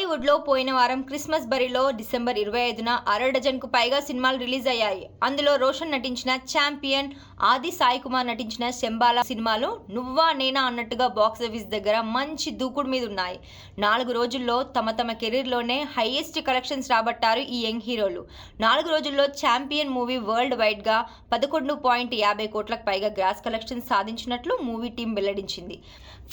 టాలీవుడ్లో పోయిన వారం క్రిస్మస్ బరిలో డిసెంబర్ 25న అర డజన్కు పైగా సినిమాలు రిలీజ్ అయ్యాయి. అందులో రోషన్ నటించిన ఛాంపియన్, ఆది సాయి కుమార్ నటించిన శంబాలా సినిమాలు నువ్వా నేనా అన్నట్టుగా బాక్సాఫీస్ దగ్గర మంచి దూకుడు మీద ఉన్నాయి. 4 రోజుల్లో తమ కెరీర్లోనే హైయెస్ట్ కలెక్షన్స్ రాబట్టారు ఈ యంగ్ హీరోలు. 4 రోజుల్లో ఛాంపియన్ మూవీ వరల్డ్ వైడ్గా 11.50 కోట్లకు పైగా గ్రాస్ కలెక్షన్స్ సాధించినట్లు మూవీ టీం వెల్లడించింది.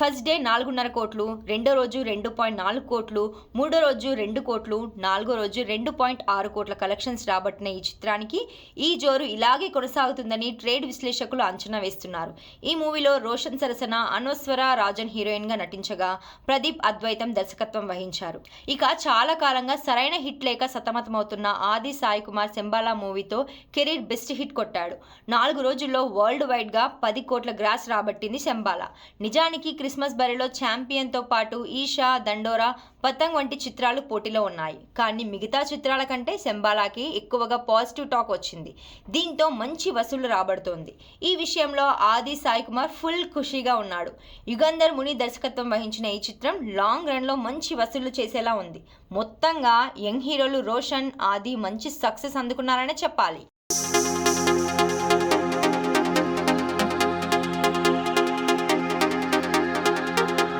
ఫస్ట్ డే 4.5 కోట్లు, రెండో రోజు 2.4 కోట్లు, మూడో రోజు 2 కోట్లు, నాలుగో రోజు 2.6 కోట్ల కలెక్షన్స్ రాబట్టిన ఈ చిత్రానికి ఈ జోరు ఇలాగే కొనసాగుతుందని ట్రేడ్ విశ్లేషకులు అంచనా వేస్తున్నారు. ఈ మూవీలో రోషన్ సరసన అనస్వర రాజన్ హీరోయిన్గా నటించగా ప్రదీప్ అద్వైతం దర్శకత్వం వహించారు. ఇక చాలా కాలంగా సరైన హిట్ లేక సతమతమవుతున్న ఆది సాయి కుమార్ శంబాలా మూవీతో కెరీర్ బెస్ట్ హిట్ కొట్టాడు. 4 రోజుల్లో వరల్డ్ వైడ్గా 10 కోట్ల గ్రాస్ రాబట్టింది శంబాలా. నిజానికి క్రిస్మస్ బరిలో ఛాంపియన్తో పాటు ఈషా, దండోరా, పతంగ్ వంటి చిత్రాలు పోటీలో ఉన్నాయి. కానీ మిగతా చిత్రాల కంటే శంబాలాకి ఎక్కువగా పాజిటివ్ టాక్ వచ్చింది. దీంతో మంచి వసూళ్లు రాబడుతోంది. ఈ విషయంలో ఆది సాయి కుమార్ ఫుల్ ఖుషీగా ఉన్నాడు. యుగంధర్ ముని దర్శకత్వం వహించిన ఈ చిత్రం లాంగ్ రన్లో మంచి వసూళ్లు చేసేలా ఉంది. మొత్తంగా యంగ్ హీరోలు రోషన్, ఆది మంచి సక్సెస్ అందుకున్నారనే చెప్పాలి.